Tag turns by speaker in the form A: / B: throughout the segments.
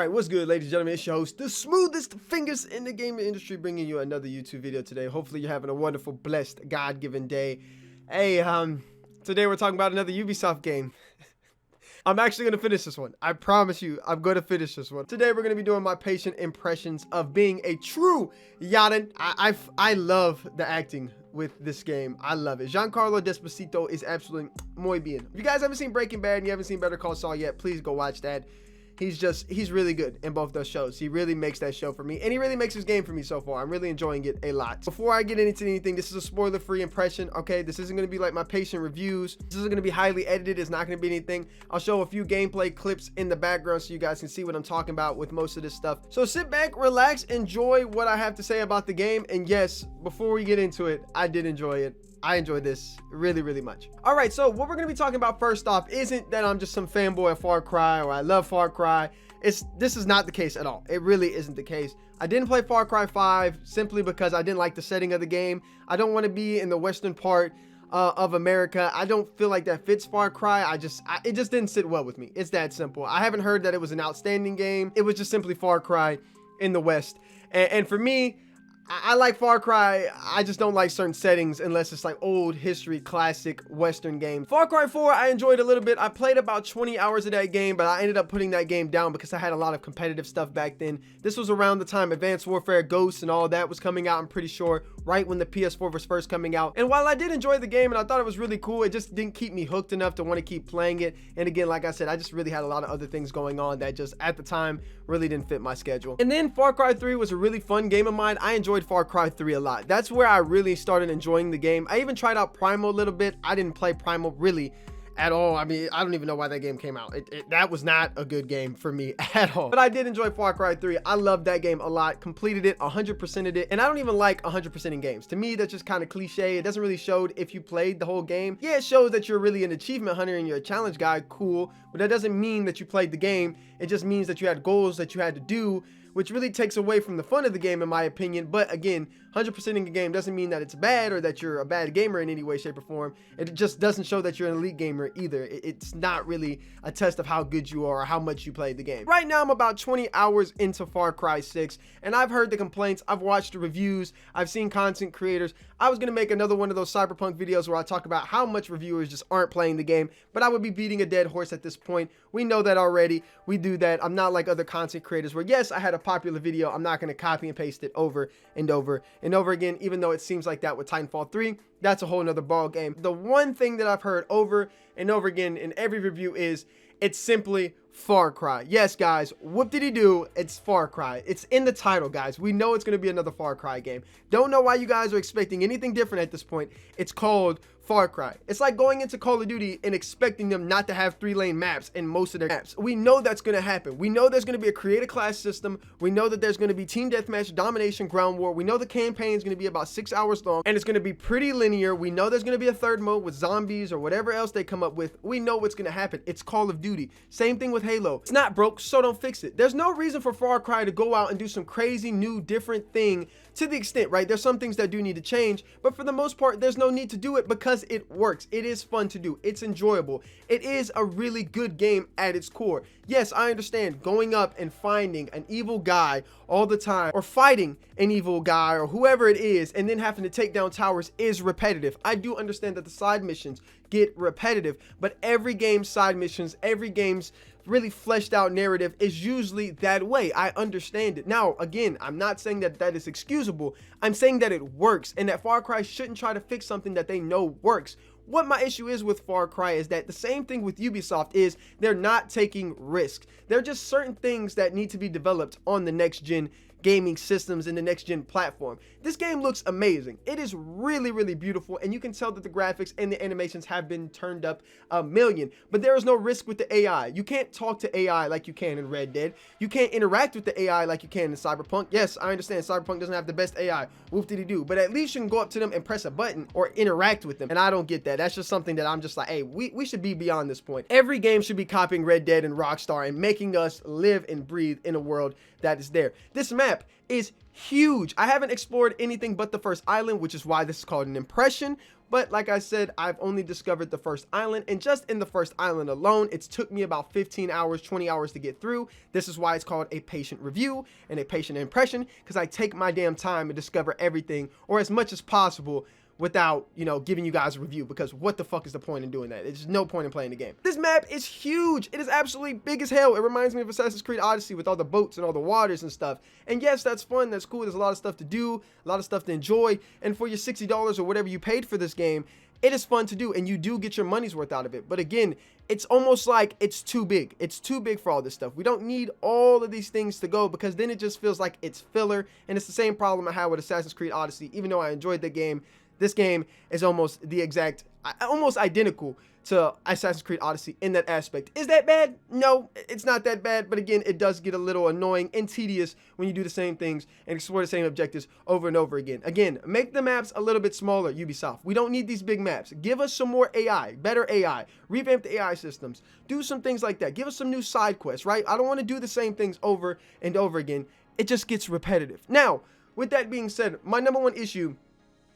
A: Alright, what's good, ladies and gentlemen? It's your host, the smoothest fingers in the gaming industry, bringing you another YouTube video today. Hopefully you're having a wonderful, blessed, God-given day. Hey, today we're talking about another Ubisoft game. I'm actually going to finish this one. I promise you, I'm going to finish this one. Today we're going to be doing my patient impressions of being a true Yaden. I love the acting with this game. I love it. Giancarlo Despacito is absolutely muy bien. If you guys haven't seen Breaking Bad and you haven't seen Better Call Saul yet, please go watch that. He's really good in both those shows. He really makes that show for me, and he really makes his game for me so far. I'm really enjoying it a lot. Before I get into anything, this is a spoiler-free impression, okay? This isn't going to be like my patient reviews. This isn't going to be highly edited. It's not going to be anything. I'll show a few gameplay clips in the background so you guys can see what I'm talking about with most of this stuff. So sit back, relax, enjoy what I have to say about the game, and yes, before we get into it, I did enjoy it. I enjoyed this really, really much. All right, so what we're going to be talking about first off isn't that I'm just some fanboy of Far Cry or I love Far Cry. This is not the case at all. It really isn't the case. I didn't play Far Cry 5 simply because I didn't like the setting of the game. I don't want to be in the western part of America. I don't feel like that fits Far Cry. It just didn't sit well with me. It's that simple. I haven't heard that it was an outstanding game. It was just simply Far Cry in the West. And for me, I like Far Cry. I just don't like certain settings unless it's like old history, classic Western games. Far Cry 4, I enjoyed a little bit. I played about 20 hours of that game, but I ended up putting that game down because I had a lot of competitive stuff back then. This was around the time Advanced Warfare Ghosts and all that was coming out, I'm pretty sure, right when the PS4 was first coming out. And while I did enjoy the game and I thought it was really cool, it just didn't keep me hooked enough to want to keep playing it. And again, like I said, I just really had a lot of other things going on that just at the time really didn't fit my schedule. And then Far Cry 3 was a really fun game of mine. I enjoyed Far Cry 3 a lot. That's where I really started enjoying the game. I even tried out Primal a little bit. I didn't play Primal really at all. I mean, I don't even know why that game came out. That was not a good game for me at all. But I did enjoy Far Cry 3. I loved that game a lot. Completed it, 100%ed it. And I don't even like 100% in games. To me, that's just kind of cliche. It doesn't really show if you played the whole game. Yeah, it shows that you're really an achievement hunter and you're a challenge guy. Cool. But that doesn't mean that you played the game. It just means that you had goals that you had to do, which really takes away from the fun of the game, in my opinion. But again, 100% in the game doesn't mean that it's bad or that you're a bad gamer in any way, shape, or form. It just doesn't show that you're an elite gamer either. It's not really a test of how good you are or how much you played the game. Right now, I'm about 20 hours into Far Cry 6, and I've heard the complaints. I've watched the reviews. I've seen content creators. I was going to make another one of those cyberpunk videos where I talk about how much reviewers just aren't playing the game, but I would be beating a dead horse at this point. We know that already. We do that. I'm not like other content creators where, yes, I had a popular video. I'm not going to copy and paste it over and over and over again, even though it seems like that with Titanfall 3. That's a whole nother ball game. The one thing that I've heard over and over again in every review is it's simply Far Cry. Yes, guys, whoop-diddy-doo, it's Far Cry. It's in the title, guys. We know it's going to be another Far Cry game. Don't know why you guys are expecting anything different at this point. It's called Far Cry. It's like going into Call of Duty and expecting them not to have 3-lane maps in most of their maps. We know that's going to happen. We know there's going to be a creative class system. We know that there's going to be team deathmatch, domination, ground war. We know the campaign is going to be about 6 hours long and it's going to be pretty linear. We know there's going to be a third mode with zombies or whatever else they come up with. We know what's going to happen. It's Call of Duty. Same thing with Halo. It's not broke, so don't fix it. There's no reason for Far Cry to go out and do some crazy new different thing. To the extent, right, there's some things that do need to change, but for the most part, there's no need to do it because it works. It is fun to do. It's enjoyable. It is a really good game at its core. Yes, I understand going up and finding an evil guy all the time or fighting an evil guy or whoever it is and then having to take down towers is repetitive. I do understand that the side missions get repetitive, but every game's side missions, every game's really fleshed out narrative is usually that way. I understand it. Now, again, I'm not saying that that is excusable. I'm saying that it works and that Far Cry shouldn't try to fix something that they know works. What my issue is with Far Cry is that the same thing with Ubisoft is they're not taking risks. There are just certain things that need to be developed on the next gen gaming systems in the next gen platform. This game looks amazing. It is really, really beautiful, and you can tell that the graphics and the animations have been turned up a million, but there is no risk with the AI. You can't talk to AI like you can in Red Dead. You can't interact with the AI like you can in Cyberpunk. Yes, I understand Cyberpunk doesn't have the best AI, whoop-diddy-doo, but at least you can go up to them and press a button or interact with them, and I don't get that. That's just something that I'm just like, hey, we should be beyond this point. Every game should be copying Red Dead and Rockstar and making us live and breathe in a world that is there. This map, map is huge. I haven't explored anything but the first island, which is why this is called an impression. But like I said, I've only discovered the first island, and just in the first island alone, it's took me about 15 hours, 20 hours to get through. This is why it's called a patient review and a patient impression, because I take my damn time and discover everything, or as much as possible, without, you know, giving you guys a review, because what the fuck is the point in doing that? There's no point in playing the game. This map is huge. It is absolutely big as hell. It reminds me of Assassin's Creed Odyssey with all the boats and all the waters and stuff. And yes, that's fun. That's cool. There's a lot of stuff to do, a lot of stuff to enjoy. And for your $60 or whatever you paid for this game, it is fun to do, and you do get your money's worth out of it. But again, it's almost like it's too big. It's too big for all this stuff. We don't need all of these things to go, because then it just feels like it's filler. And it's the same problem I had with Assassin's Creed Odyssey. Even though I enjoyed the game, this game is almost identical to Assassin's Creed Odyssey in that aspect. Is that bad? No, it's not that bad. But again, it does get a little annoying and tedious when you do the same things and explore the same objectives over and over again. Again, make the maps a little bit smaller, Ubisoft. We don't need these big maps. Give us some more AI, better AI, revamp the AI systems, do some things like that. Give us some new side quests, right? I don't want to do the same things over and over again. It just gets repetitive. Now, with that being said, my number one issue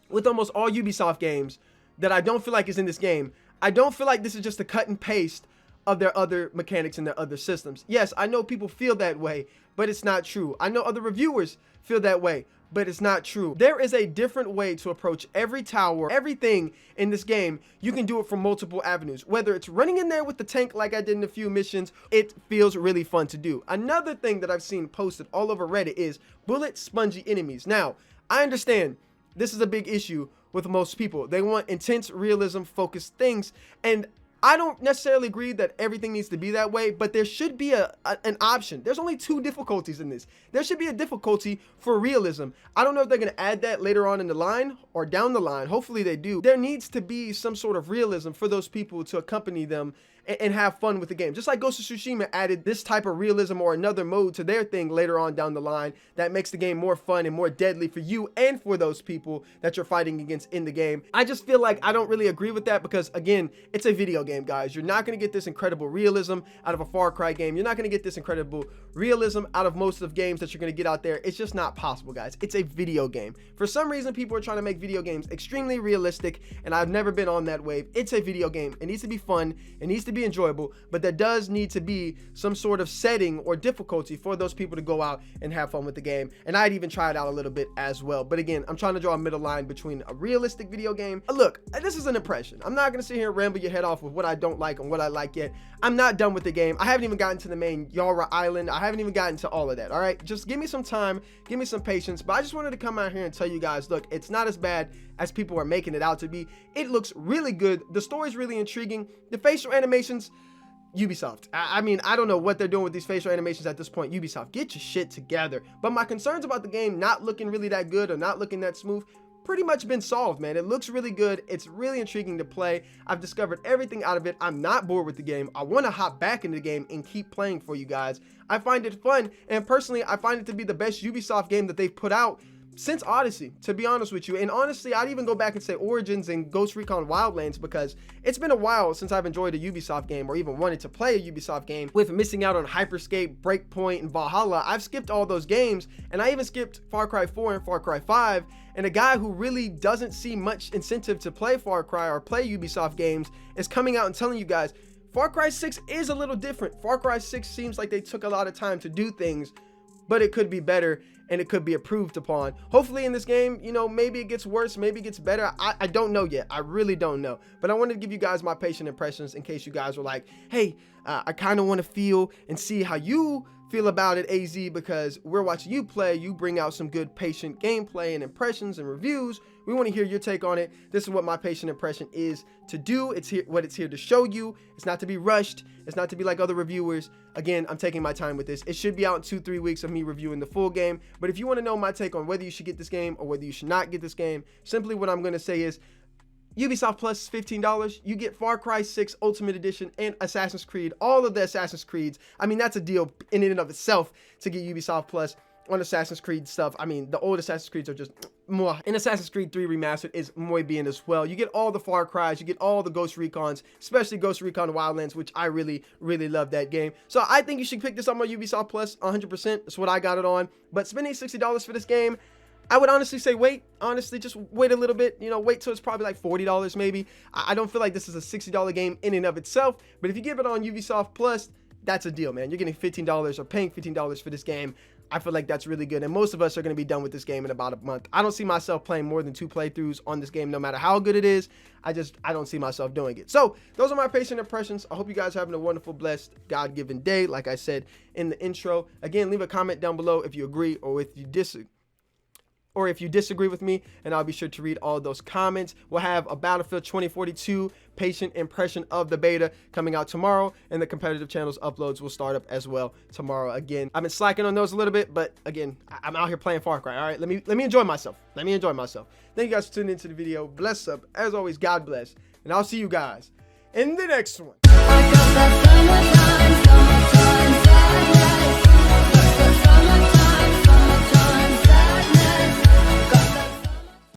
A: with almost all Ubisoft games that I don't feel like is in this game, I don't feel like this is just a cut and paste of their other mechanics and their other systems. Yes, I know people feel that way, but it's not true. I know other reviewers feel that way, but it's not true. There is a different way to approach every tower, everything in this game. You can do it from multiple avenues. Whether it's running in there with the tank like I did in a few missions, it feels really fun to do. Another thing that I've seen posted all over Reddit is bullet spongy enemies. Now, I understand this is a big issue with most people. They want intense realism focused things, and I don't necessarily agree that everything needs to be that way, but there should be an option. There's only 2 difficulties in this. There should be a difficulty for realism. I don't know if they're going to add that later on in the line or down the line. Hopefully they do. There needs to be some sort of realism for those people to accompany them and have fun with the game. Just like Ghost of Tsushima added this type of realism or another mode to their thing later on down the line that makes the game more fun and more deadly for you and for those people that you're fighting against in the game. I just feel like I don't really agree with that, because again, it's a video game, guys. You're not going to get this incredible realism out of a Far Cry game. You're not going to get this incredible realism out of most of the games that you're going to get out there. It's just not possible, guys. It's a video game. For some reason, people are trying to make video games extremely realistic, and I've never been on that wave. It's a video game. It needs to be fun. It needs to be enjoyable, but there does need to be some sort of setting or difficulty for those people to go out and have fun with the game. And I'd even try it out a little bit as well. But again, I'm trying to draw a middle line between a realistic video game. Look, this is an impression. I'm not going to sit here and ramble your head off with what I don't like and what I like yet. I'm not done with the game. I haven't even gotten to the main Yara Island. I haven't even gotten to all of that. All right, just give me some time, give me some patience. But I just wanted to come out here and tell you guys, look, it's not as bad as people are making it out to be. It looks really good. The story's really intriguing. The facial animations, Ubisoft, I mean, I don't know what they're doing with these facial animations at this point. Ubisoft, get your shit together. But my concerns about the game not looking really that good or not looking that smooth pretty much been solved, man. It looks really good. It's really intriguing to play. I've discovered everything out of it. I'm not bored with the game. I want to hop back into the game and keep playing for you guys. I find it fun, and personally, I find it to be the best Ubisoft game that they've put out since Odyssey, to be honest with you. And honestly, I'd even go back and say Origins and Ghost Recon Wildlands, because it's been a while since I've enjoyed a Ubisoft game or even wanted to play a Ubisoft game. With missing out on Hyperscape, Breakpoint, and Valhalla, I've skipped all those games, and I even skipped Far Cry 4 and Far Cry 5. And a guy who really doesn't see much incentive to play Far Cry or play Ubisoft games is coming out and telling you guys, Far Cry 6 is a little different. Far Cry 6 seems like they took a lot of time to do things, but it could be better and it could be improved upon. Hopefully in this game, you know, maybe it gets worse, maybe it gets better. I don't know yet. I really don't know. But I wanted to give you guys my patient impressions in case you guys were like, hey, I kind of want to feel and see how you feel about it, AZ, because we're watching you play. You bring out some good patient gameplay and impressions and reviews. We want to hear your take on it. This is what my patient impression is to do. It's here, what it's here to show you. It's not to be rushed. It's not to be like other reviewers. Again, I'm taking my time with this. It should be out in 2-3 weeks of me reviewing the full game. But if you want to know my take on whether you should get this game or whether you should not get this game, simply what I'm going to say is, Ubisoft Plus is $15. You get Far Cry 6 Ultimate Edition and Assassin's Creed, all of the Assassin's Creeds. I mean, that's a deal in and of itself to get Ubisoft Plus. on Assassin's Creed stuff. I mean, the old Assassin's Creeds are just more. And Assassin's Creed 3 Remastered is muy bien as well. You get all the Far Cries, you get all the Ghost Recons, especially Ghost Recon Wildlands, which I really, really love that game. So I think you should pick this up on Ubisoft Plus 100%. That's what I got it on. But spending $60 for this game, I would honestly say wait. Honestly, just wait a little bit. You know, wait till it's probably like $40 maybe. I don't feel like this is a $60 game in and of itself. But if you give it on Ubisoft Plus, that's a deal, man. You're getting $15 or paying $15 for this game. I feel like that's really good. And most of us are going to be done with this game in about a month. I don't see myself playing more than 2 playthroughs on this game, no matter how good it is. I don't see myself doing it. So those are my patient impressions. I hope you guys are having a wonderful, blessed, God-given day. Like I said in the intro, again, leave a comment down below if you agree or if you disagree with me, and I'll be sure to read all those comments. We'll have a Battlefield 2042 patient impression of the beta coming out tomorrow, and the competitive channels uploads will start up as well tomorrow. Again, I've been slacking on those a little bit, but again, I'm out here playing Far Cry. All right, let me enjoy myself. Thank you guys for tuning into the video. Bless up. As always, God bless, and I'll see you guys in the next one.